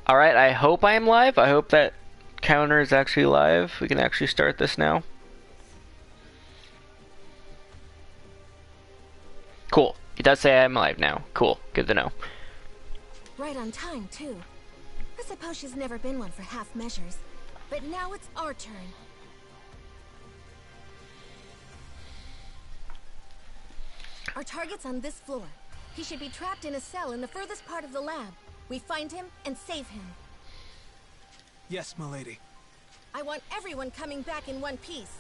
Alright, I hope I am live. I hope that counter is actually live. We can actually start this now. Cool. It does say I'm live now. Cool. Good to know. Right on time, too. I suppose she's never been one for half measures. But now it's our turn. Our target's on this floor. He should be trapped in a cell in the furthest part of the lab. We find him and save him. Yes, milady. I want everyone coming back in one piece.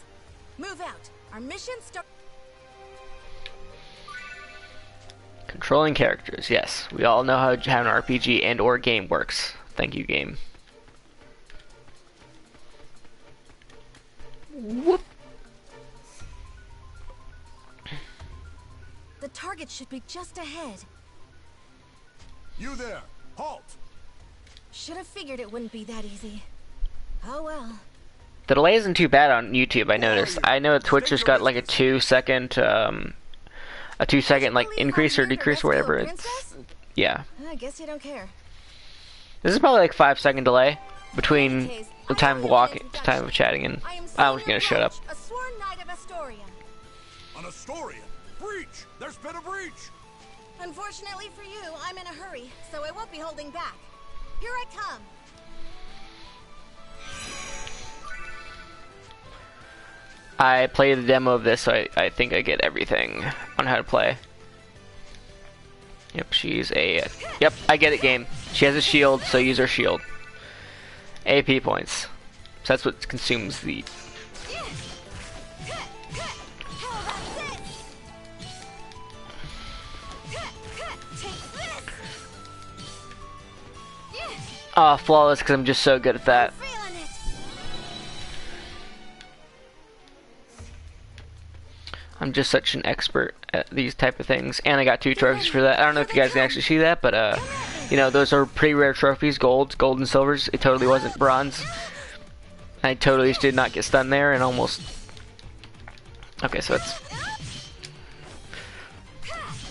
Move out. Our mission starts. Controlling characters, yes. We all know how an RPG and or game works. Thank you, game. Whoop. The target should be just ahead. You there! Halt! Should have figured it wouldn't be that easy. Oh well. The delay isn't too bad on YouTube, I noticed. I know Twitch just got like a 2-second like increase or decrease or whatever. It's, yeah. I guess you don't care. This is probably like 5-second delay between the time of walking to time of chatting, and I was gonna shut up. A sworn knight of Astoria. An Astorian! Breach! There's been a breach! Unfortunately for you, I'm in a hurry, so I won't be holding back. Here I come. I played the demo of this, so I think I get everything on how to play. Yep, she's a... Yep, I get it, game. She has a shield, so use her shield. AP points. So that's what consumes the... Oh, flawless, because I'm just so good at that. I'm just such an expert at these type of things, and I got 2 trophies for that. I don't know if you guys can actually see that, but you know, those are pretty rare trophies, gold and silvers. It totally wasn't bronze. I totally just did not get stunned there, and almost. Okay, so it's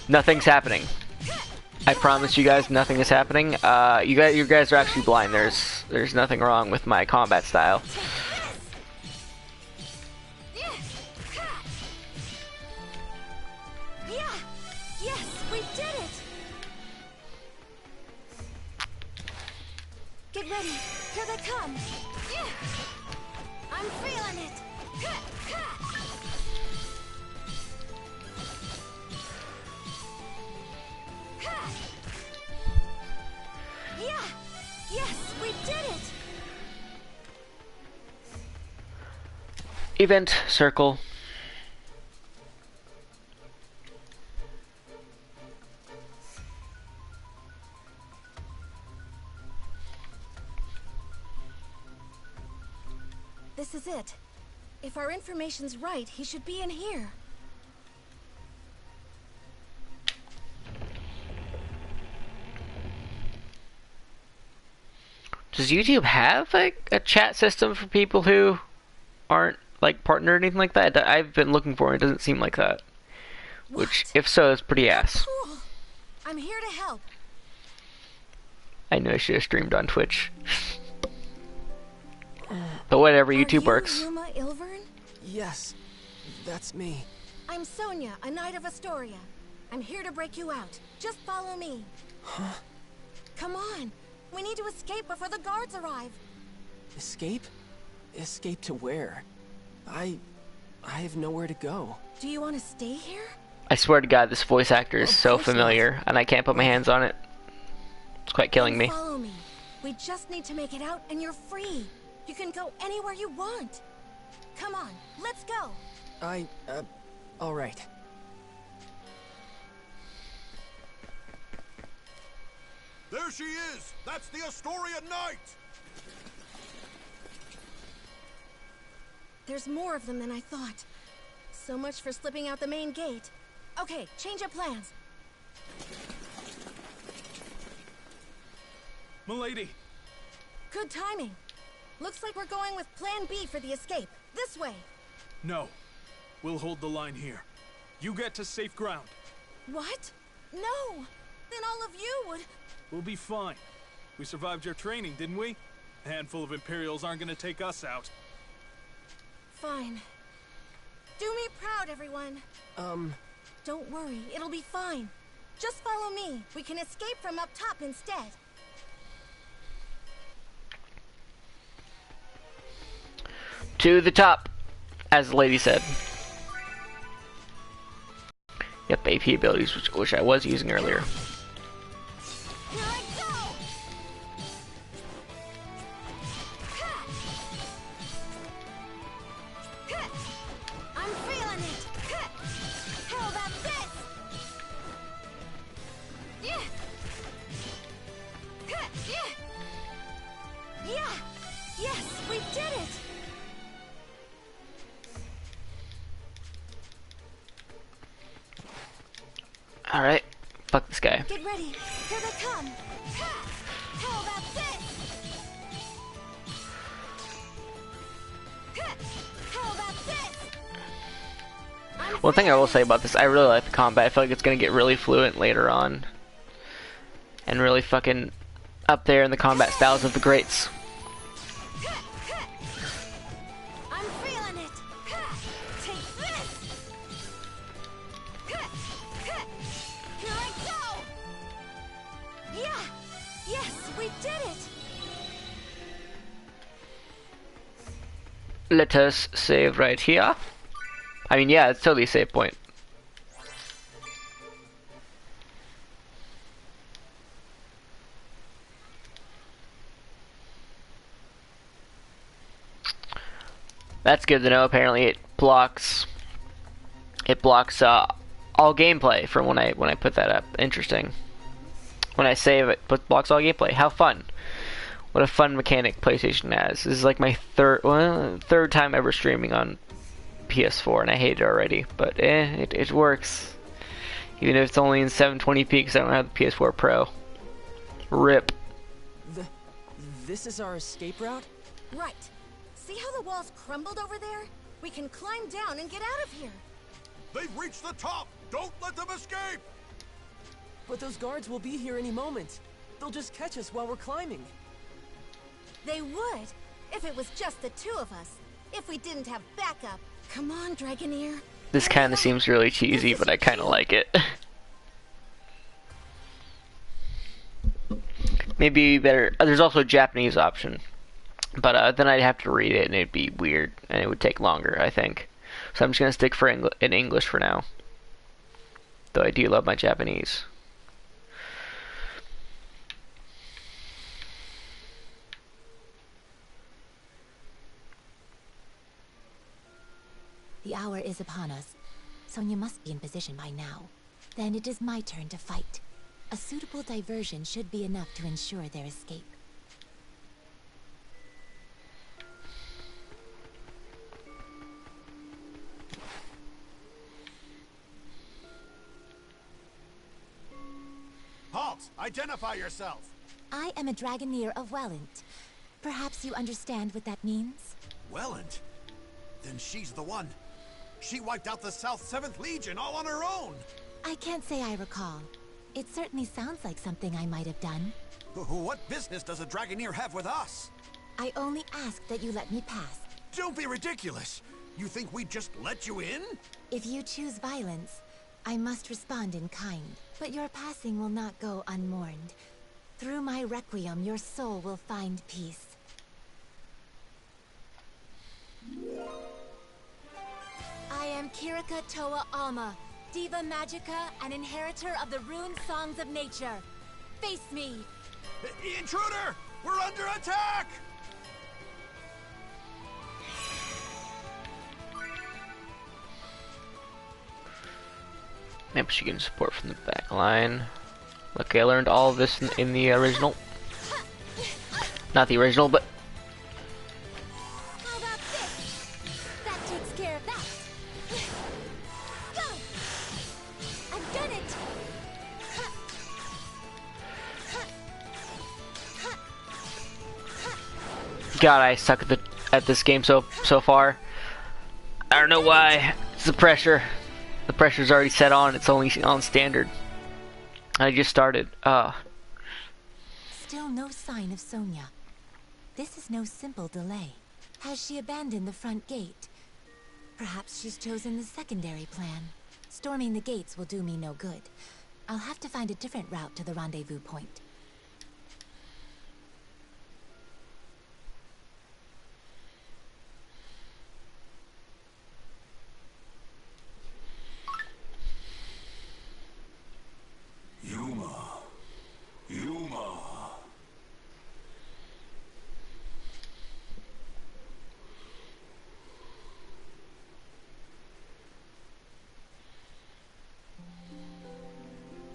nothing's happening. I promise you guys, nothing is happening. You guys are actually blind. There's nothing wrong with my combat style. Get ready. Here they come. I'm feeling it. Yeah. Yes, we did it. Event circle. This is it. If our information's right, he should be in here. Does YouTube have like a chat system for people who aren't like partnered or anything like that? I've been looking for it. It doesn't seem like that. What? Which, if so, is pretty ass. Cool. I'm here to help. I know I should have streamed on Twitch. But whatever, YouTube works. Yuma Ilvern? Yes, that's me. I'm Sonia, a knight of Astoria. I'm here to break you out. Just follow me. Huh? Come on. We need to escape before the guards arrive. Escape? Escape to where? I have nowhere to go. Do you want to stay here? I swear to God, this voice actor is so familiar, and I can't put my hands on it. It's quite killing me. Follow me. We just need to make it out, and you're free. You can go anywhere you want. Come on, let's go. All right. There she is! That's the Astorian Knight! There's more of them than I thought. So much for slipping out the main gate. Okay, change of plans. Milady! Good timing. Looks like we're going with Plan B for the escape. This way. No. We'll hold the line here. You get to safe ground. What? No! Then all of you would... We'll be fine. We survived your training, didn't we? A handful of Imperials aren't gonna take us out. Fine. Do me proud, everyone. Don't worry, it'll be fine. Just follow me. We can escape from up top instead. To the top, as the lady said. Yep, AP abilities, which I was using earlier. Here I go! I'm feeling it! How about this? Yeah! Yes, we did it! Alright, fuck this guy. Get ready. Here they come. Ha! How about this? Ha! How about this? One thing I will say about this, I really like the combat. I feel like it's gonna get really fluent later on. And really fucking up there in the combat styles of the greats. I'm feeling it. Ha! Take this. Here I go. Yeah. Yes, we did it. Let us save right here. I mean, yeah, it's totally a save point. That's good to know. Apparently, it blocks all gameplay from when I put that up. Interesting. When I save it, blocks all gameplay. How fun! What a fun mechanic PlayStation has. This is like my third time ever streaming on PS4, and I hate it already. But it works. Even if it's only in 720p because I don't have the PS4 Pro. RIP. This is our escape route? Right. See how the walls crumbled over there? We can climb down and get out of here. They've reached the top! Don't let them escape! But those guards will be here any moment. They'll just catch us while we're climbing. They would, if it was just the two of us. If we didn't have backup. Come on, Dragoneer. This kind of seems really cheesy, but I kind of like it. Maybe better. There's also a Japanese option, but then I'd have to read it and it'd be weird and it would take longer, I think. So I'm just gonna stick in English for now. Though I do love my Japanese. The hour is upon us. Sonya must be in position by now. Then it is my turn to fight. A suitable diversion should be enough to ensure their escape. Halt! Identify yourself! I am a Dragoneer of Welland. Perhaps you understand what that means? Welland? Then she's the one. She wiped out the South 7th Legion all on her own! I can't say I recall. It certainly sounds like something I might have done. What business does a Dragoneer have with us? I only ask that you let me pass. Don't be ridiculous! You think we'd just let you in? If you choose violence, I must respond in kind. But your passing will not go unmourned. Through my requiem, your soul will find peace. I am Kirika Toa Alma, Diva Magica and inheritor of the rune songs of nature. Face me! Intruder! We're under attack! Maybe she can support from the back line. Lucky I learned all of this in the original. Not the original, but... How about this? That takes care of that. Go! I've done it! God, I suck at this game so far. I don't know why. It's the pressure. The pressure's already set on. It's only on standard. I just started. still no sign of Sonia. This is no simple delay. Has she abandoned the front gate? Perhaps she's chosen the secondary plan. Storming the gates will do me no good. I'll have to find a different route to the rendezvous point. Yuma.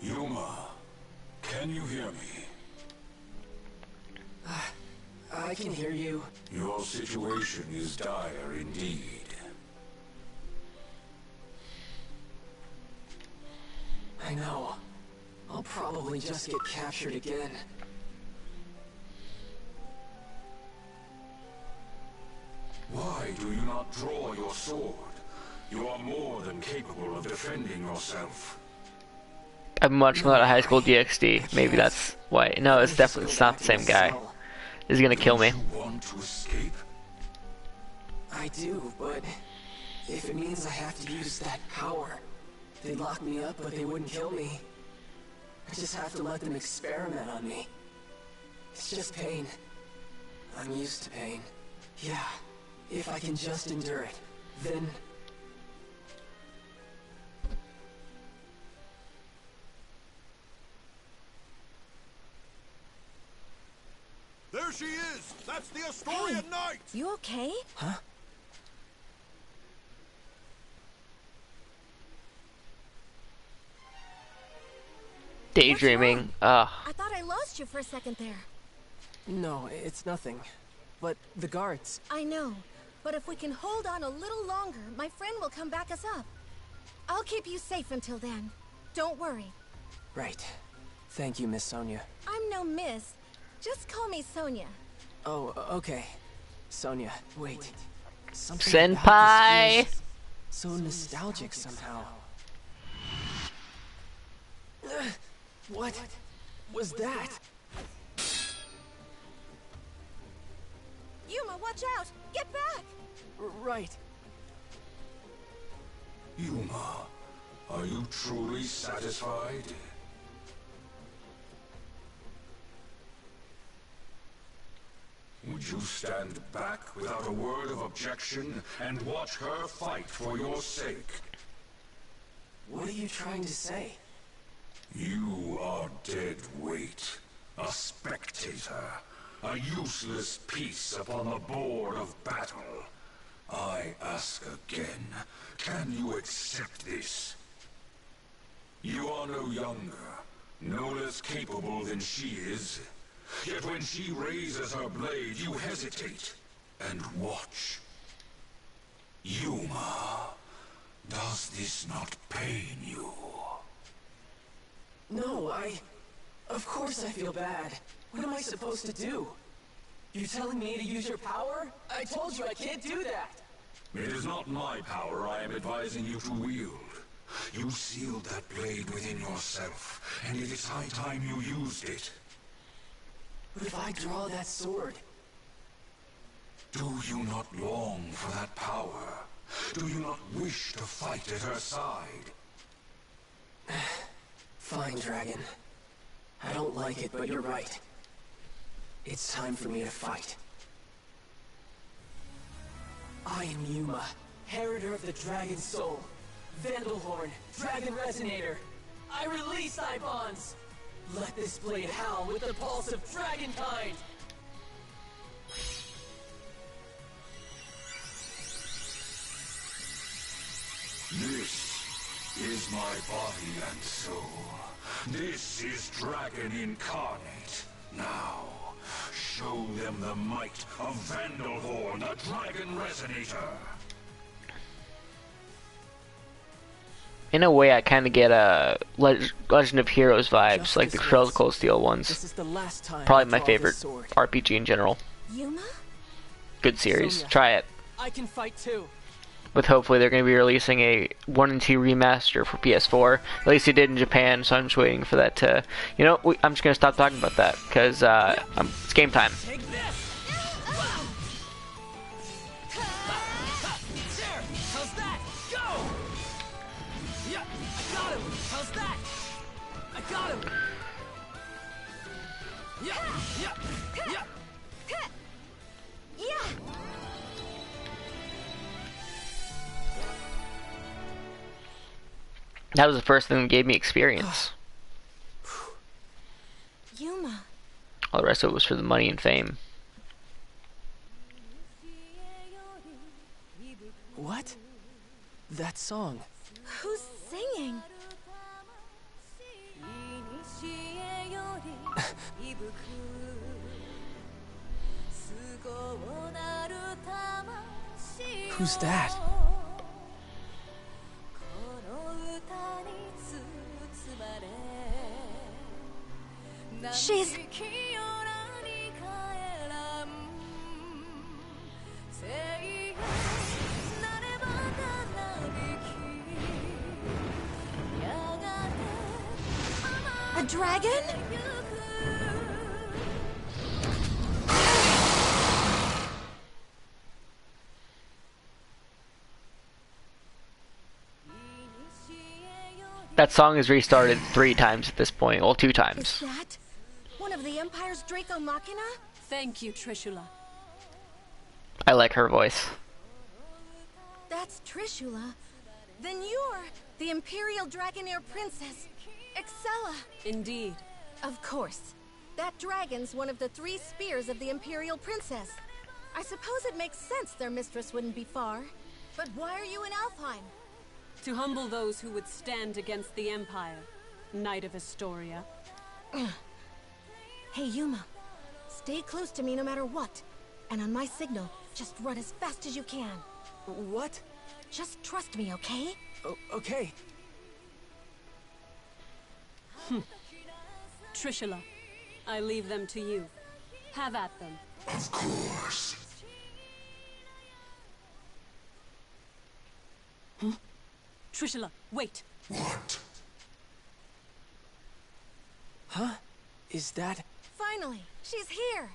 Yuma, can you hear me? I can hear you. Your situation is dire indeed. I know. I'll probably just get captured again. Why do you not draw your sword? You are more than capable of defending yourself. I've been watching a lot of High School DxD. Maybe that's why. No, it's definitely not the same guy. He's gonna kill me. You want to escape? I do, but if it means I have to use that power, they'd lock me up, but they wouldn't kill me. I just have to let them experiment on me. It's just pain. I'm used to pain. Yeah, if I can just endure it, then... There she is! That's the Asturian Knight! You okay? Huh? Daydreaming. Ugh. I thought I lost you for a second there. No, it's nothing. But the guards... I know, but if we can hold on a little longer, my friend will come back us up. I'll keep you safe until then. Don't worry. Right. Thank you, Miss Sonia. I'm no miss. Just call me Sonia. Oh, okay. Sonia, wait. Something Senpai! about this feels so nostalgic somehow. What was that? Yuma, watch out! Get back! Right. Yuma, are you truly satisfied? Would you stand back without a word of objection and watch her fight for your sake? What are you trying to say? You are dead weight, a spectator, a useless piece upon the board of battle. I ask again, can you accept this? You are no younger, no less capable than she is. Yet when she raises her blade, you hesitate and watch. Yuma, does this not pain you? No, of course I feel bad. What am I supposed to do? You telling me to use your power? I told you I can't do that! It is not my power I am advising you to wield. You sealed that blade within yourself, and it is high time you used it. But if I draw that sword... Do you not long for that power? Do you not wish to fight at her side? Fine, Dragon. I don't like it, but you're right. It's time for me to fight. I am Yuma, Heriter of the Dragon Soul. Vandalhorn, Dragon Resonator. I release thy bonds! Let this blade howl with the pulse of Dragonkind! This is my body and soul. This is Dragon Incarnate. Now, show them the might of Vandalhorn, the Dragon Resonator. In a way, I kind of get Legend of Heroes vibes, like the Trails of Cold Steel ones. This is the last time Probably I my draw favorite this sword. RPG in general. Yuma? Good series. Sonia. Try it. I can fight too. with hopefully they're going to be releasing a 1 and 2 remaster for PS4. At least they did in Japan, so I'm just waiting for that to... You know, I'm just going to stop talking about that, because it's game time. Take this! There! How's that? Go! Yeah, I got him! How's that? I got him! Yeah, yeah, yeah! Yeah! That was the first thing that gave me experience. Yuma. All the rest of it was for the money and fame. What? That song. Who's singing? Who's that? She's... a dragon? That song is restarted 3 times at this point. Well, 2 times. Is that one of the Empire's Draco Machina? Thank you, Trishula. I like her voice. That's Trishula. Then you're the Imperial Dragonair Princess, Excella. Indeed. Of course. That dragon's one of the 3 spears of the Imperial Princess. I suppose it makes sense their mistress wouldn't be far. But why are you in Alfheim? To humble those who would stand against the Empire. Knight of Astoria. Hey, Yuma. Stay close to me no matter what. And on my signal, just run as fast as you can. What? Just trust me, okay? Okay. Trishula, I leave them to you. Have at them. Of course. Trishula, wait. What? Huh? Is that... Finally, she's here.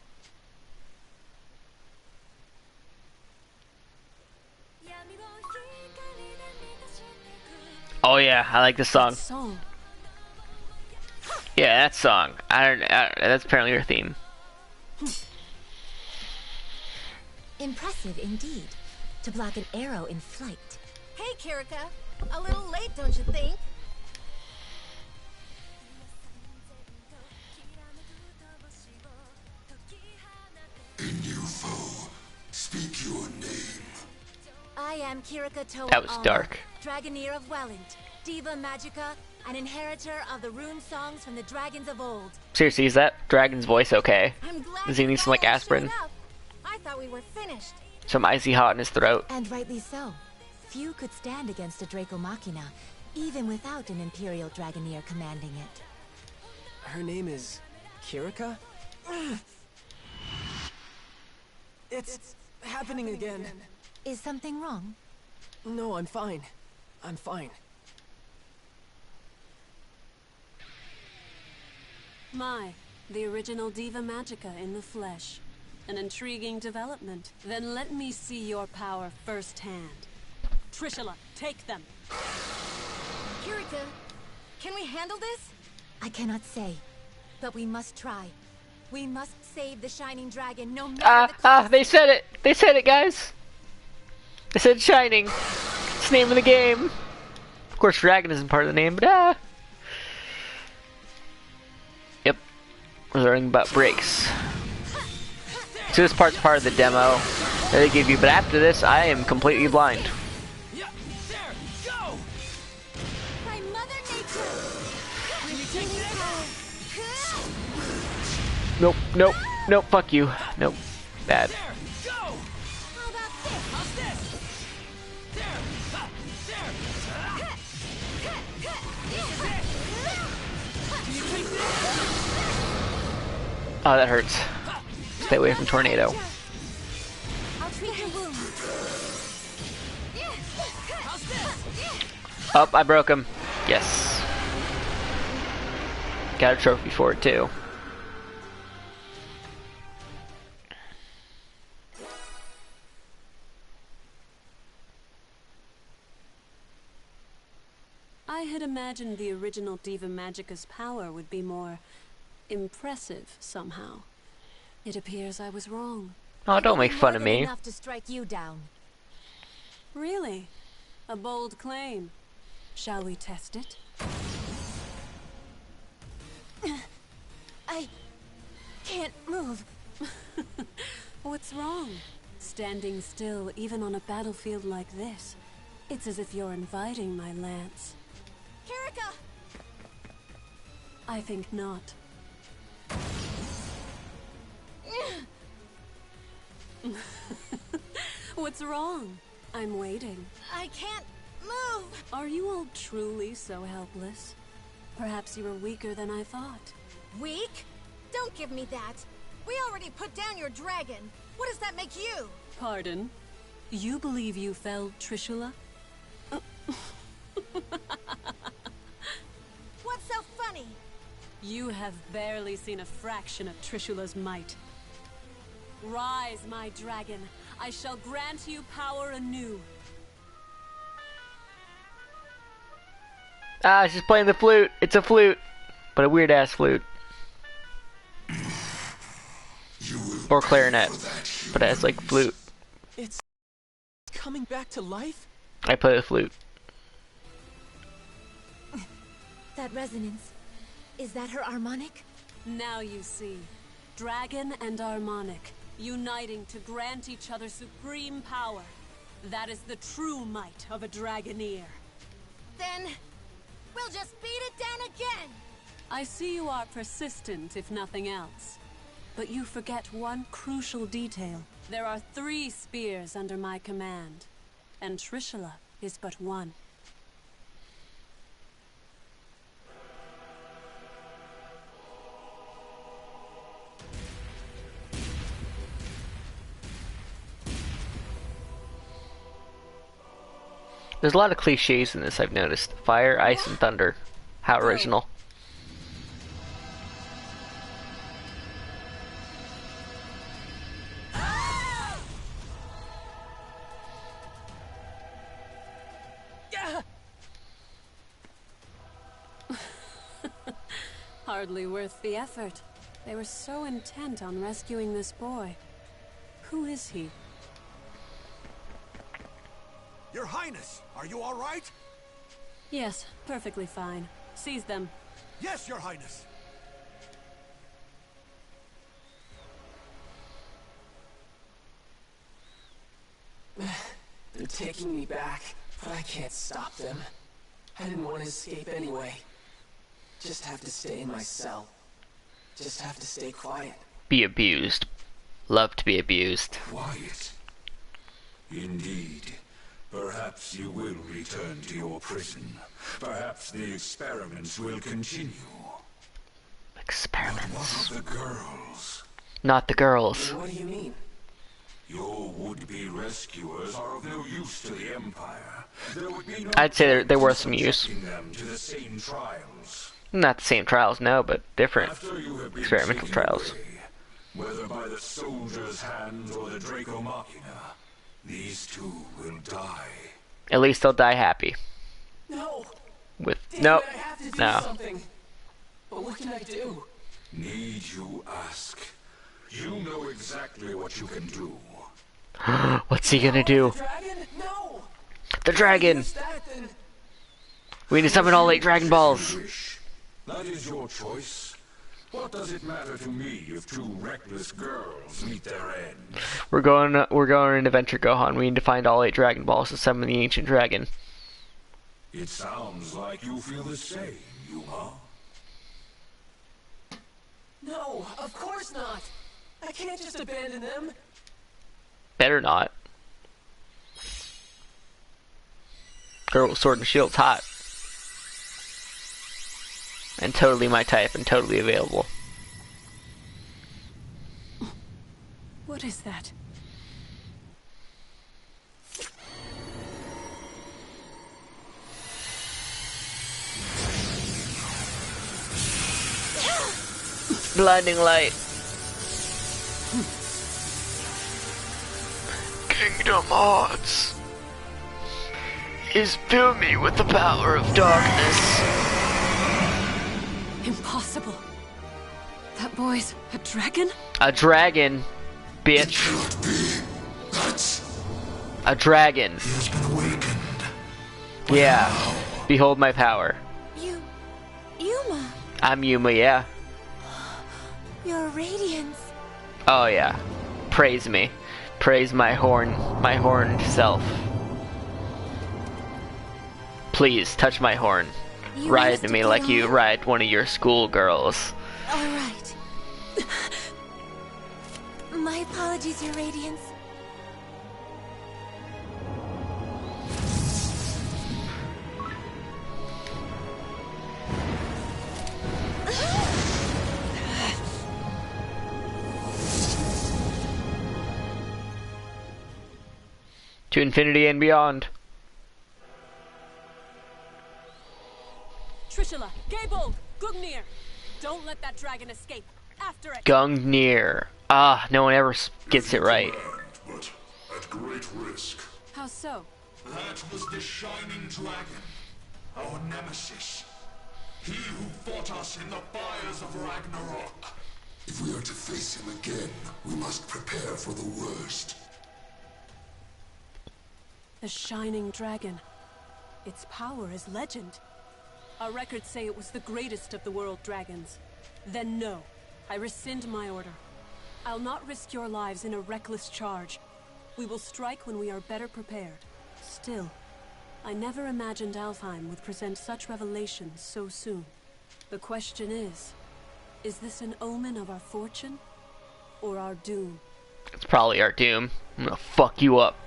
Oh yeah, I like this song. Song. Yeah, that song. That's apparently her theme. Impressive indeed. To block an arrow in flight. Hey, Kirika. A little late, don't you think? In you, foe. Speak your name. I am Kirika Toa That was Alma, dark. Dragoneer of Welland, Diva Magica, an inheritor of the rune songs from the dragons of old. Seriously, is that dragon's voice okay? I'm glad Does he need some, like, you all aspirin? showed up. I thought we were finished. Some icy hot in his throat. And rightly so. Few could stand against a Draco Machina, even without an Imperial Dragoneer commanding it. Her name is... Kirika? It's happening again. Is something wrong? No, I'm fine. I'm fine. My, the original Diva Magica in the flesh. An intriguing development. Then let me see your power firsthand. Trishula, take them. Kirika, can we handle this? I cannot say, but we must try. We must save the Shining Dragon, no matter the cost. They said it! They said it, guys! They said Shining. It's the name of the game. Of course, Dragon isn't part of the name, but Yep. We're learning about breaks. So this part's part of the demo that they give you, but after this, I am completely blind. Yeah, there, go! By Mother Nature! Can you take this? Nope, nope, nope, fuck you. Nope. Bad. There, go! How about this? How's this? There, ha, there. Can you take this? Oh, that hurts. Stay away from tornado. I'll treat your wound. Oh, I broke him. Yes. Got a trophy for it too. I had imagined the original Diva Magica's power would be more impressive somehow. It appears I was wrong. Oh, don't make fun of me. Enough to strike you down. Really? A bold claim. Shall we test it? I can't move. What's wrong? Standing still, even on a battlefield like this. It's as if you're inviting my lance. Kirika! I think not. What's wrong? I'm waiting. I can't move! Are you all truly so helpless? Perhaps you were weaker than I thought. Weak? Don't give me that. We already put down your dragon. What does that make you? Pardon? You believe you felled Trishula? What's so funny? You have barely seen a fraction of Trishula's might. Rise, my dragon. I shall grant you power anew. Ah, she's playing the flute. It's a flute, but a weird ass flute. Or clarinet, but it has like flute. It's coming back to life? I play the flute. That resonance. Is that her harmonic? Now you see. Dragon and harmonic, uniting to grant each other supreme power. That is the true might of a Dragoneer. Then, we'll just beat it down again! I see you are persistent, if nothing else. But you forget one crucial detail. There are 3 spears under my command, and Trishula is but one. There's a lot of cliches in this, I've noticed. Fire, ice, and thunder. How original. Hardly worth the effort. They were so intent on rescuing this boy. Who is he? Your Highness, are you all right? Yes, perfectly fine. Seize them. Yes, Your Highness. They're taking me back, but I can't stop them. I didn't want to escape anyway. Just have to stay in my cell. Just have to stay quiet. Be abused. Love to be abused. Quiet. Indeed. Perhaps you will return to your prison. Perhaps the experiments will continue. Experiments. What of the girls? Not the girls. What do you mean? Your would-be rescuers are of no use to the Empire. There would be no I'd say they're worth some use. subjecting them to the same trials. Not the same trials, no, but different After you have been experimental taken trials. away, whether by the soldier's hand or the Draco Machina, these 2 will die. At least they'll die happy. No! With Damn nope. it, I have to do No. something. But what can I do? Need you ask? You know exactly what you can do. What's he gonna do? The dragon? No! The dragon! Use that, then. We need to summon all 8 Dragon Balls. You wish. That is your choice. What does it matter to me if 2 reckless girls meet their end? We're going on an adventure, Gohan. We need to find all 8 Dragon Balls to summon the ancient dragon. It sounds like you feel the same, Yuma. No, of course not. I can't just abandon them. Better not. Girl with sword and shield's hot. And totally my type and totally available. What is that? Blinding light. Kingdom Hearts is fill me with the power of darkness. Impossible. That boy's a dragon? A dragon, bitch. A dragon. He has been awakened. Yeah. Behold my power. Yuma. I'm Yuma, yeah. Your radiance. Oh yeah. Praise me. Praise my horned self. Please touch my horn. You Ride must me get like you on. ride one of your schoolgirls. All right. My apologies, Your Radiance. To infinity and beyond. Trishula, Gaybold, Gungnir! Don't let that dragon escape. After it! Gungnir. Ah, no one ever gets it right. But at great risk. How so? That was the Shining Dragon, our nemesis. He who fought us in the fires of Ragnarok. If we are to face him again, we must prepare for the worst. The Shining Dragon. Its power is legend. Our records say it was the greatest of the world dragons. Then no, I rescind my order. I'll not risk your lives in a reckless charge. We will strike when we are better prepared. Still, I never imagined Alfheim would present such revelations so soon. The question is this an omen of our fortune or our doom? It's probably our doom. I'm gonna fuck you up.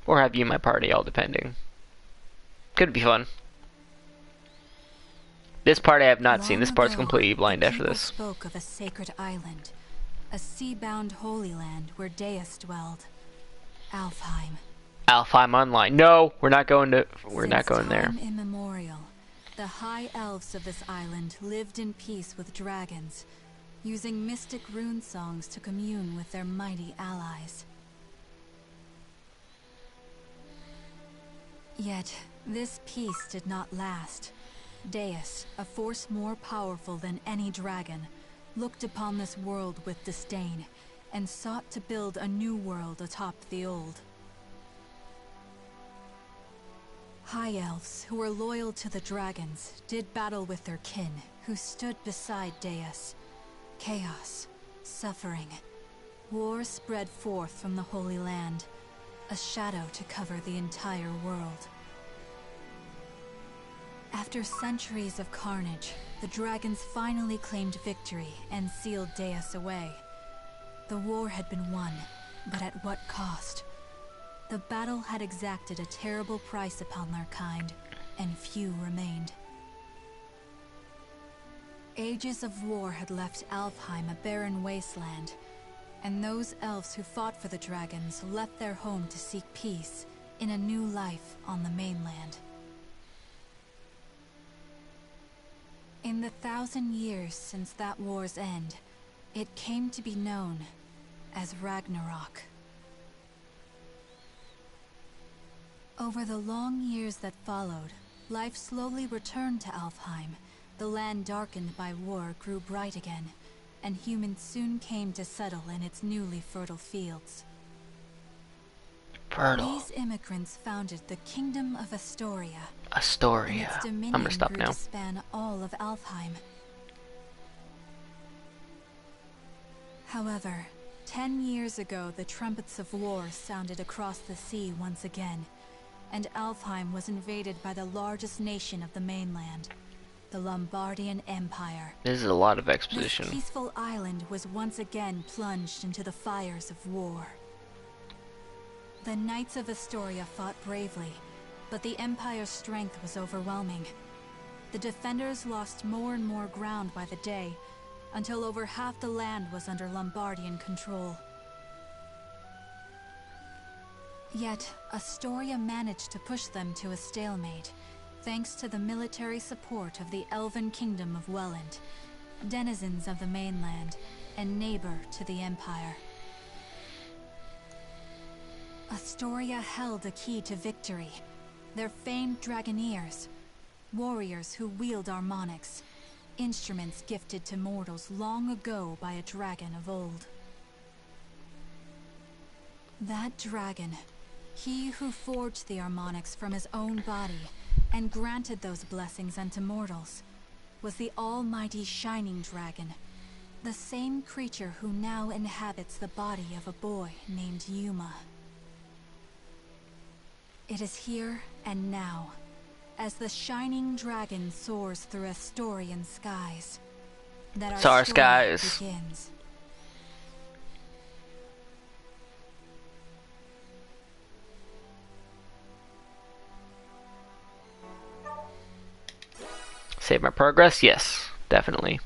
Or have you in my party, all depending. Could be fun. This part I have not seen. This part's completely blind after this. Spoke of a sacred island, a sea-bound holy land where Deus dwelled. Alfheim. Alfheim Online. No, we're not going to. We're not going there. Since time immemorial, the high elves of this island lived in peace with dragons, using mystic rune songs to commune with their mighty allies. Yet, this peace did not last. Deus, a force more powerful than any dragon, looked upon this world with disdain, and sought to build a new world atop the old. High elves, who were loyal to the dragons, did battle with their kin, who stood beside Deus. Chaos, suffering, war spread forth from the Holy Land, a shadow to cover the entire world. After centuries of carnage, the dragons finally claimed victory and sealed Deus away. The war had been won, but at what cost? The battle had exacted a terrible price upon their kind, and few remained. Ages of war had left Alfheim a barren wasteland, and those elves who fought for the dragons left their home to seek peace in a new life on the mainland. In the 1,000 years since that war's end, it came to be known as Ragnarok. Over the long years that followed, life slowly returned to Alfheim. The land darkened by war grew bright again, and humans soon came to settle in its newly fertile fields. Fertile. These immigrants founded the Kingdom of Astoria. Astoria. And its dominion I'm gonna stop grew now. to span all of Alfheim. However, 10 years ago, the trumpets of war sounded across the sea once again, and Alfheim was invaded by the largest nation of the mainland, the Lombardian Empire. This is a lot of This exposition. peaceful island was once again plunged into the fires of war. The Knights of Astoria fought bravely, but the Empire's strength was overwhelming. The defenders lost more and more ground by the day, until over half the land was under Lombardian control. Yet, Astoria managed to push them to a stalemate, thanks to the military support of the Elven Kingdom of Welland, denizens of the mainland, and neighbor to the Empire. Astoria held a key to victory. Their famed Dragoneers, warriors who wield harmonics, instruments gifted to mortals long ago by a dragon of old. That dragon, he who forged the harmonics from his own body and granted those blessings unto mortals, was the almighty Shining Dragon, the same creature who now inhabits the body of a boy named Yuma. It is here and now, as the Shining Dragon soars through Astorian skies, that our story begins. Save my progress? Yes, definitely.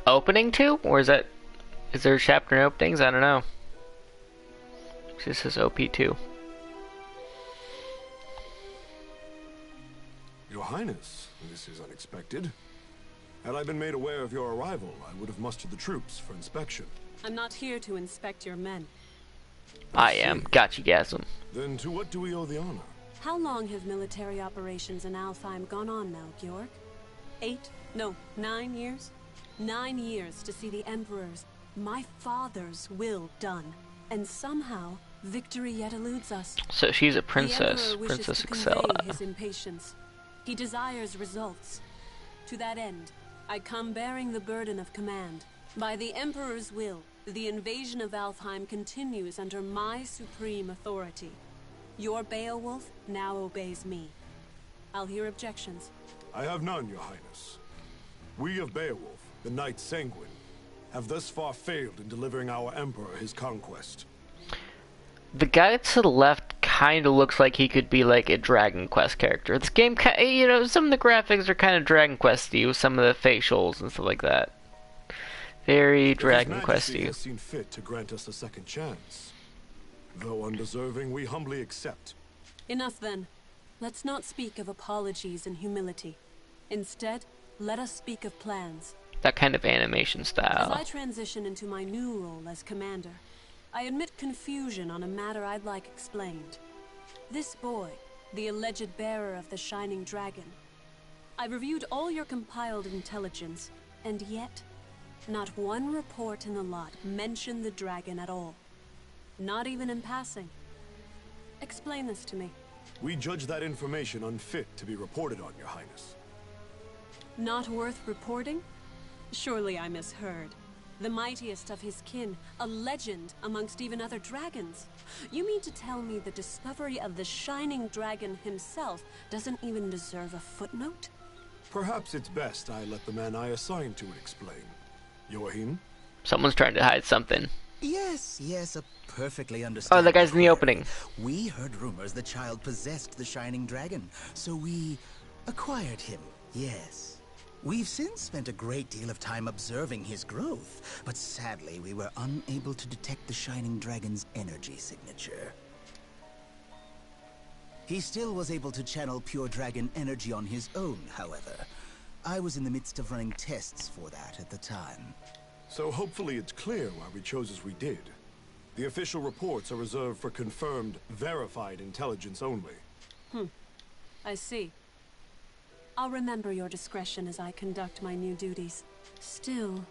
Opening 2? Or is there a chapter in openings? I don't know. It just says OP2. Your Highness, this is unexpected. Had I been made aware of your arrival, I would have mustered the troops for inspection. I'm not here to inspect your men. I am. Gotcha-gasm. Then to what do we owe the honor? How long have military operations in Alfheim gone on now, Georg? 9 years? 9 years to see the Emperor's, my father's will done. And somehow, victory yet eludes us. So she's a princess. The Emperor wishes Princess to convey Excella. his impatience. He desires results. To that end, I come bearing the burden of command. By the Emperor's will, the invasion of Alfheim continues under my supreme authority. Your Beowulf now obeys me. I'll hear objections. I have none, Your Highness. We of Beowulf, the Knights Sanguine, have thus far failed in delivering our Emperor his conquest. The guy to the left kind of looks like he could be like a Dragon Quest character. This game, you know, some of the graphics are kind of Dragon Questy with some of the facials and stuff like that. Very Dragon Questy. His Majesty has seen fit to grant us a second chance. Though undeserving, we humbly accept. Enough then. Let's not speak of apologies and humility. Instead, let us speak of plans. That kind of animation style. As I transition into my new role as commander, I admit confusion on a matter I'd like explained. This boy, the alleged bearer of the Shining Dragon. I reviewed all your compiled intelligence, and yet, not one report in the lot mentioned the dragon at all. Not even in passing. Explain this to me. We judge that information unfit to be reported on, Your Highness. Not worth reporting? Surely I misheard. The mightiest of his kin, a legend amongst even other dragons. You mean to tell me the discovery of the Shining Dragon himself doesn't even deserve a footnote? Perhaps it's best I let the man I assigned to it explain. Yoahim? Someone's trying to hide something. Yes, a perfectly understandable. Oh, that guy's in the opening. We heard rumors the child possessed the Shining Dragon, so we acquired him, yes. We've since spent a great deal of time observing his growth, but sadly we were unable to detect the Shining Dragon's energy signature. He still was able to channel pure dragon energy on his own, however. I was in the midst of running tests for that at the time. So hopefully it's clear why we chose as we did. The official reports are reserved for confirmed, verified intelligence only. I see. I'll remember your discretion as I conduct my new duties. Still,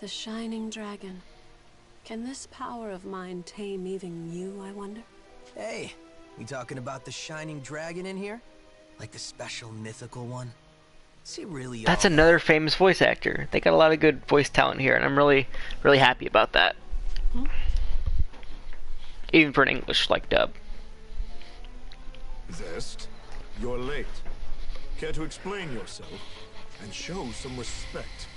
the Shining Dragon. Can this power of mine tame even you, I wonder? Hey, we talking about the Shining Dragon in here? Like the special mythical one? Is he really That's another famous voice actor. They got a lot of good voice talent here, and I'm really, really happy about that. Even for an English like dub. Zest, you're late. Care to explain yourself and show some respect?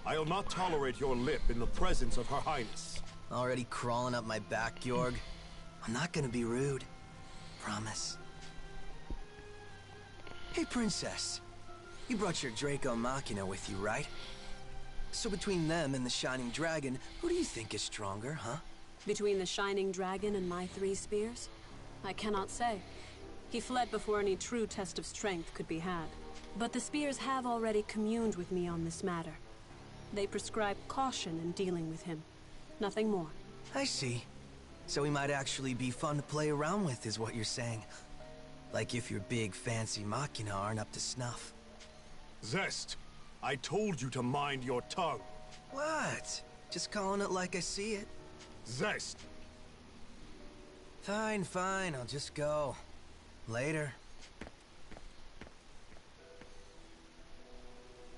I'll not tolerate your lip in the presence of Her Highness. Already crawling up my back, Georg. I'm not gonna be rude. Promise. Hey, Princess. You brought your Draco Machina with you, right? So between them and the Shining Dragon, who do you think is stronger, huh? Between the Shining Dragon and my 3 spears? I cannot say. He fled before any true test of strength could be had. But the spears have already communed with me on this matter. They prescribe caution in dealing with him. Nothing more. I see. So he might actually be fun to play around with, is what you're saying. Like if your big fancy Machina aren't up to snuff. Zest, I told you to mind your tongue. What? Just calling it like I see it. Zest! Fine, fine, I'll just go. Later.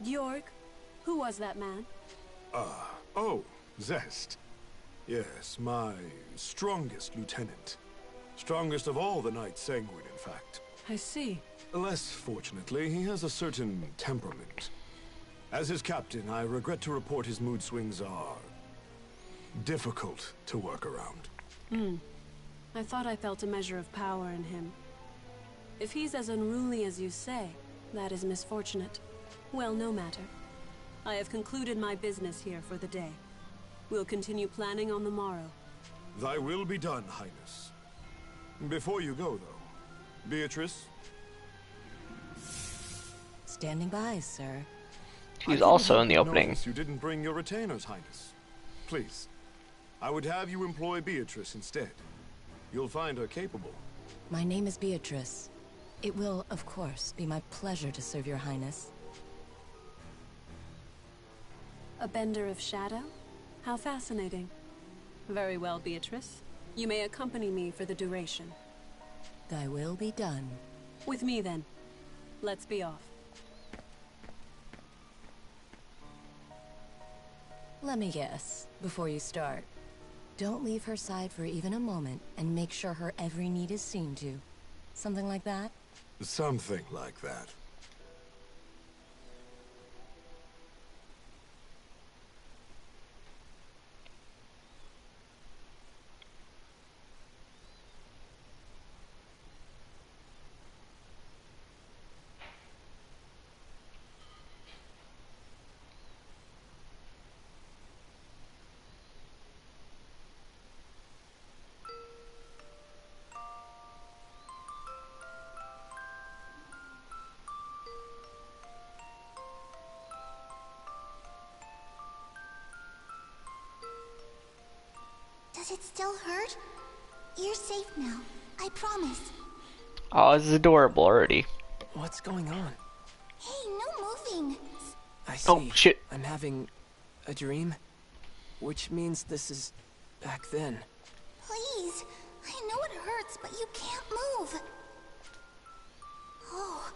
Georg, who was that man? Oh, Zest. Yes, my strongest lieutenant. Strongest of all the Knights Sanguine, in fact. I see. Less fortunately, he has a certain temperament. As his captain, I regret to report his mood swings are difficult to work around. I thought I felt a measure of power in him. If he's as unruly as you say, that is misfortunate. Well, no matter. I have concluded my business here for the day. We'll continue planning on the morrow. Thy will be done, Highness. Before you go, though, Beatrice? Standing by, sir. She's also in the opening. You didn't bring your retainers, Highness. Please, I would have you employ Beatrice instead. You'll find her capable. My name is Beatrice. It will, of course, be my pleasure to serve your Highness. A bender of shadow? How fascinating. Very well, Beatrice. You may accompany me for the duration. Thy will be done. With me, then. Let's be off. Let me guess, before you start. Don't leave her side for even a moment, and make sure her every need is seen to. Something like that? Something like that. Does it still hurt? You're safe now. I promise. Oh, this is adorable already. What's going on? Hey, no moving. I see. Oh, shit. I'm having a dream, which means this is back then. Please. I know it hurts, but you can't move. Oh.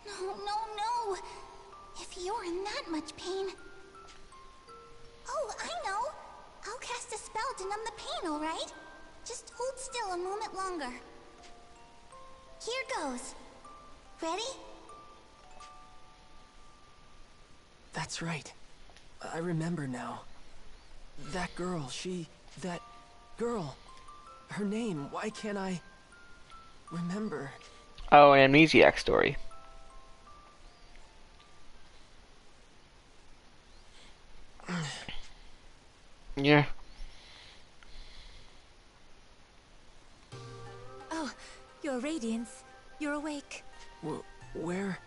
No, no, no. If you're in that much pain. Oh, I know. I'll cast a spell to numb the pain, alright? Just hold still a moment longer. Here goes. Ready? That's right. I remember now. That girl, that girl. Her name, why can't I remember? Oh, an Amnesiac story. Yeah. Oh, Your Radiance. You're awake. Where?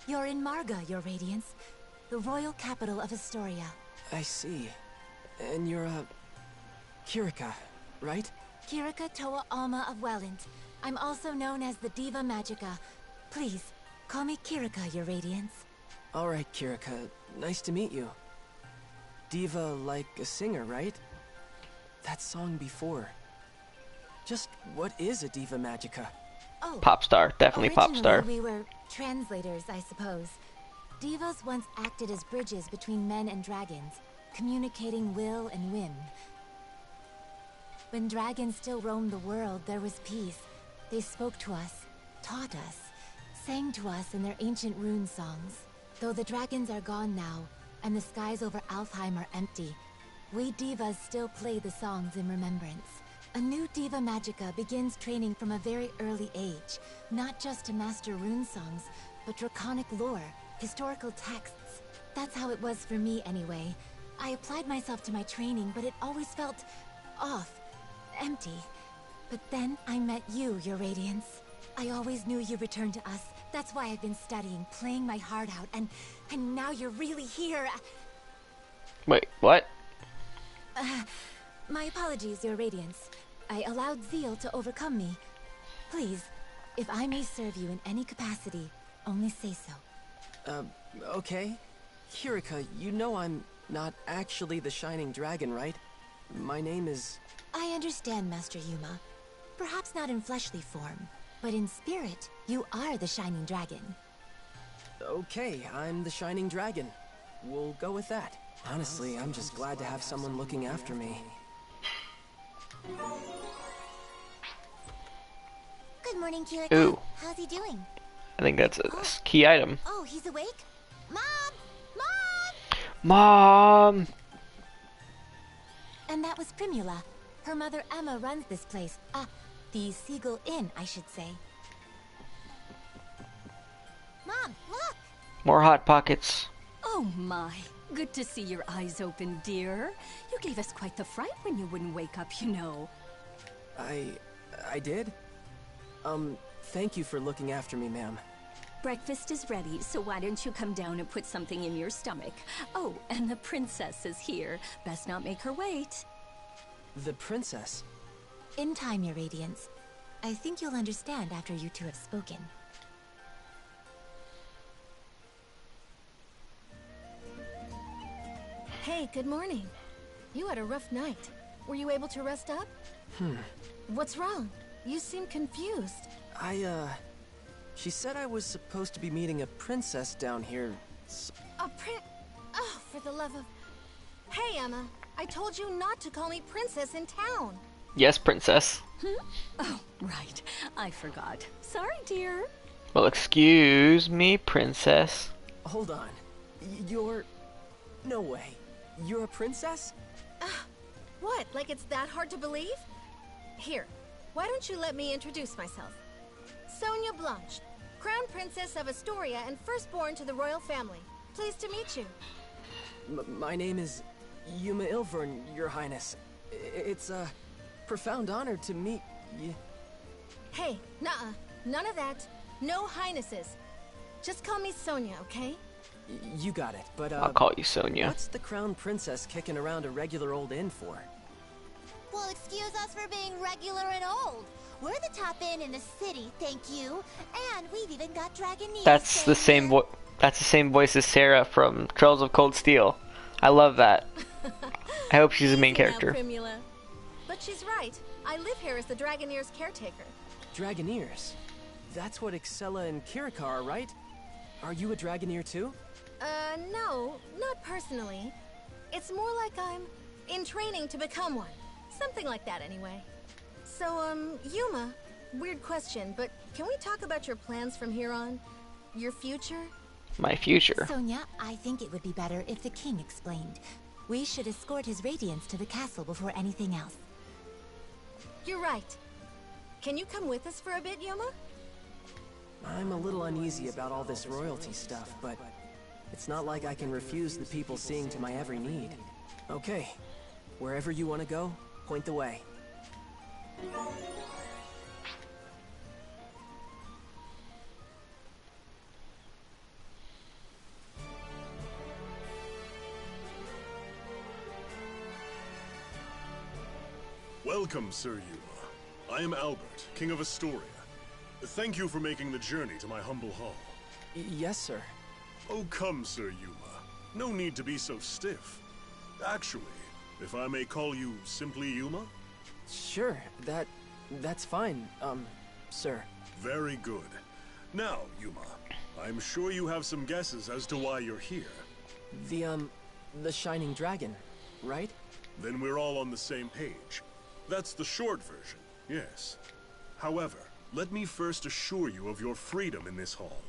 You're in Marga, Your Radiance. The royal capital of Astoria. I see. And you're Kirika, right? Kirika Toa Alma of Welland. I'm also known as the Diva Magica. Please, call me Kirika, Your Radiance. Alright, Kirika. Nice to meet you. Diva like a singer, right? That song before. Just what is a Diva Magica? Oh, pop star, definitely pop star. We were translators, I suppose. Divas once acted as bridges between men and dragons, communicating will and whim. When dragons still roamed the world, there was peace. They spoke to us, taught us, sang to us in their ancient rune songs. Though the dragons are gone now, and the skies over Alfheim are empty, we divas still play the songs in remembrance. A new Diva Magica begins training from a very early age, not just to master rune songs, but draconic lore, historical texts. That's how it was for me anyway. I applied myself to my training, but it always felt off, empty. But then I met you, Your Radiance. I always knew you returned to us. That's why I've been studying, playing my heart out, and now you're really here. Wait, what? My apologies, Your Radiance. I allowed zeal to overcome me. Please, if I may serve you in any capacity, only say so. Okay. Kirika, you know I'm not actually the Shining Dragon, right? My name is... I understand, Master Yuma. Perhaps not in fleshly form, but in spirit, you are the Shining Dragon. Okay, I'm the Shining Dragon. We'll go with that. Honestly, I'm just glad to have someone looking after me. Good morning, Kirika. Ooh. How's he doing? I think that's a key item. Oh, he's awake? Mom! Mom! Mom! And that was Primula. Her mother Emma runs this place. The Seagull Inn, I should say. Mom, look! More Hot Pockets. Oh my. Good to see your eyes open, dear. You gave us quite the fright when you wouldn't wake up, you know. I did? Thank you for looking after me, ma'am. Breakfast is ready, so why don't you come down and put something in your stomach? Oh, and the princess is here. Best not make her wait. The princess? In time, Your Radiance. I think you'll understand after you two have spoken. Hey, good morning. You had a rough night. Were you able to rest up? What's wrong? You seem confused. She said I was supposed to be meeting a princess down here. A Oh, for the love of... Hey, Emma. I told you not to call me princess in town. Yes, princess. Oh, right. I forgot. Sorry, dear. Well, excuse me, princess. Hold on. You're... No way. You're a princess? What? Like it's that hard to believe? Here, why don't you let me introduce myself? Sonia Blanche, Crown Princess of Astoria and firstborn to the royal family. Pleased to meet you. My name is Yuma Ilvern, Your Highness. It's a profound honor to meet you. Hey, nuh-uh. None of that. No highnesses. Just call me Sonia, okay? You got it, but I'll call you Sonia. What's the Crown Princess kicking around a regular old inn for? Well, excuse us for being regular and old. We're the top inn in the city, thank you. And we've even got Dragoneers. That's the same that's the same voice as Sarah from Trails of Cold Steel. I love that. I hope she's the main character. Primula. But she's right. I live here as the Dragoneers' caretaker. Dragoneers? That's what Excella and Kirika are, right? Are you a Dragoneer too? No, not personally. It's more like I'm in training to become one. Something like that, anyway. So, Yuma, weird question, but can we talk about your plans from here on? Your future? My future. Sonia, I think it would be better if the king explained. We should escort his radiance to the castle before anything else. You're right. Can you come with us for a bit, Yuma? I'm a little uneasy about all this royalty stuff, but it's not like I can refuse the people seeing to my every need. Okay, wherever you want to go, point the way. Welcome, Sir Yuma. I am Albert, King of Astoria. Thank you for making the journey to my humble hall. Yes, sir. Oh, come, Sir Yuma. No need to be so stiff. Actually, if I may call you simply Yuma? Sure, that's fine, sir. Very good. Now, Yuma, I'm sure you have some guesses as to why you're here. The Shining Dragon, right? Then we're all on the same page. That's the short version, yes. However, let me first assure you of your freedom in this hall.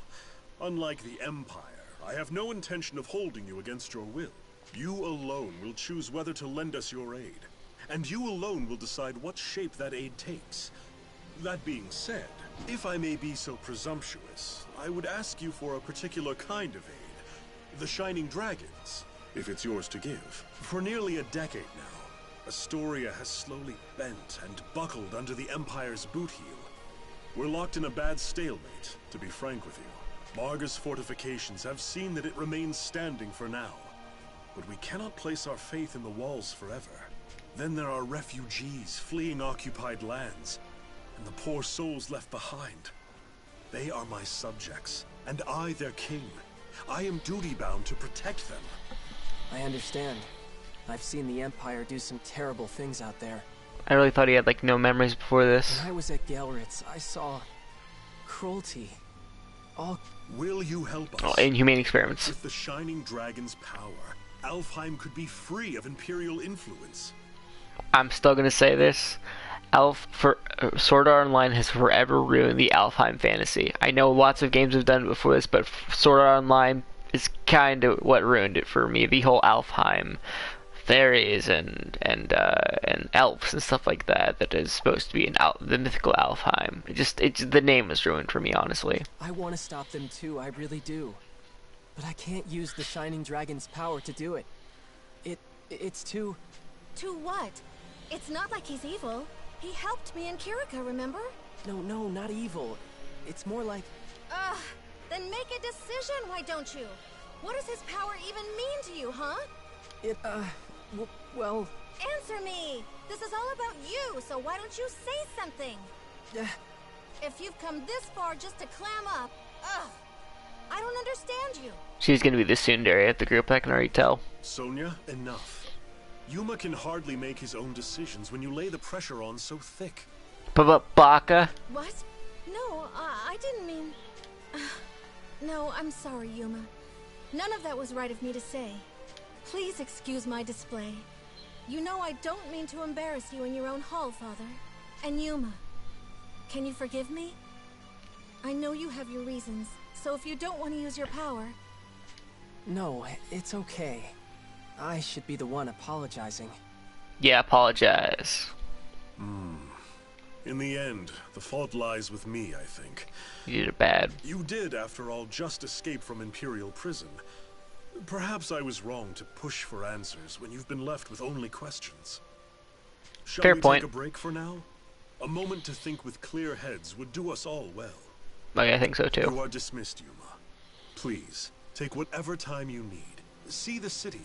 Unlike the Empire, I have no intention of holding you against your will. You alone will choose whether to lend us your aid, and you alone will decide what shape that aid takes. That being said, if I may be so presumptuous, I would ask you for a particular kind of aid. The Shining Dragons, if it's yours to give. For nearly a decade now, Astoria has slowly bent and buckled under the Empire's boot heel. We're locked in a bad stalemate, to be frank with you. Marga's fortifications have seen that it remains standing for now. But we cannot place our faith in the walls forever. Then there are refugees fleeing occupied lands, and the poor souls left behind. They are my subjects, and I their king. I am duty-bound to protect them. I understand. I've seen the Empire do some terrible things out there. I really thought he had like no memories before this. When I was at Gelritz, I saw cruelty. All... Will you help us? Oh, inhumane experiments. With the Shining Dragon's power, Alfheim could be free of Imperial influence. I'm still gonna say this. Sword Art Online has forever ruined the Alfheim fantasy. I know lots of games have done it before this, but Sword Art Online is kind of what ruined it for me. The whole Alfheim fairies and elves and stuff like that is supposed to be the mythical Alfheim. The name was ruined for me, honestly. I want to stop them too, I really do. But I can't use the Shining Dragon's power to do it. It's too... To what? It's not like he's evil. He helped me in Kirika, remember? No, not evil. It's more like... Ugh, then make a decision, why don't you? What does his power even mean to you, huh? Well... Answer me! This is all about you, so why don't you say something? If you've come this far just to clam up, ugh, I don't understand you. She's gonna be the tsundere at the group, I can already tell. Sonia, enough. Yuma can hardly make his own decisions when you lay the pressure on so thick. Baka? What? No, I didn't mean... No, I'm sorry, Yuma. None of that was right of me to say. Please excuse my display. You know I don't mean to embarrass you in your own hall, Father. And Yuma, can you forgive me? I know you have your reasons, so if you don't want to use your power... No, it's okay. I should be the one apologizing. Yeah, apologize. In the end, the fault lies with me, I think. You did it bad. You did, after all, just escape from Imperial prison. Perhaps I was wrong to push for answers when you've been left with only questions. Shall Fair we point. take a break for now? A moment to think with clear heads would do us all well. Okay, I think so too. You are dismissed, Yuma. Please, take whatever time you need. See the city,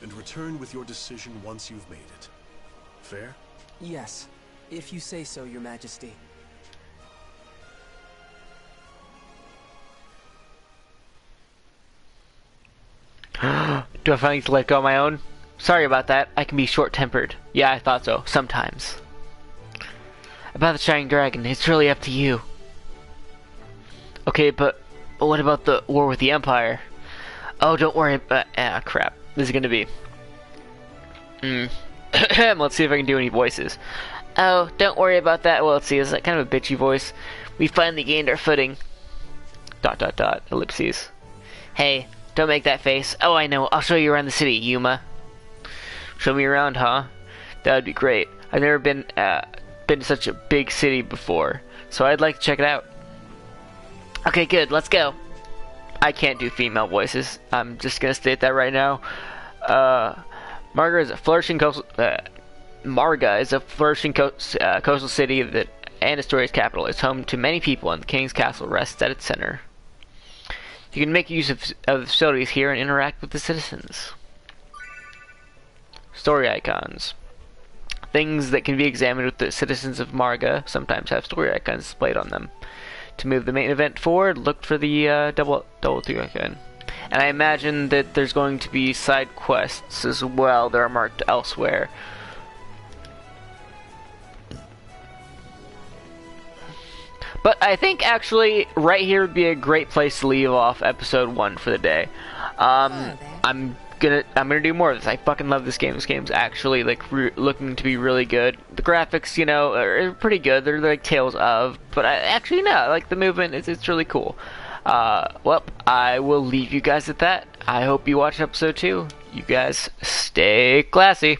and return with your decision once you've made it. Fair? Yes, if you say so, Your Majesty. Do I finally get to let go on my own? Sorry about that. I can be short-tempered. Yeah, I thought so. Sometimes. About the Shining Dragon, it's really up to you. Okay, but what about the war with the Empire? Oh, don't worry. Crap. This is gonna be... Let's see if I can do any voices. Oh, don't worry about that. Well, let's see. Is that kind of a bitchy voice? We finally gained our footing. ... Ellipses. Hey, don't make that face. Oh, I know. I'll show you around the city, Yuma. Show me around, huh? That would be great. I've never been to such a big city before, so I'd like to check it out. Okay, good. Let's go. I can't do female voices. I'm just gonna state that right now. Marga is a flourishing coastal. Marga is a flourishing coastal city that and Astoria's capital. It's home to many people, and the king's castle rests at its center. You can make use of the facilities here and interact with the citizens. Story icons. Things that can be examined with the citizens of Marga sometimes have story icons displayed on them. To move the main event forward, look for the double icon. And I imagine that there's going to be side quests as well that are marked elsewhere. But I think actually right here would be a great place to leave off episode 1 for the day. I'm gonna do more of this. I fucking love this game. This game's actually like looking to be really good. The graphics, you know, are pretty good. They're like Tales of, but actually no, I like the movement. It's really cool. Well, I will leave you guys at that. I hope you watch episode 2. You guys stay classy.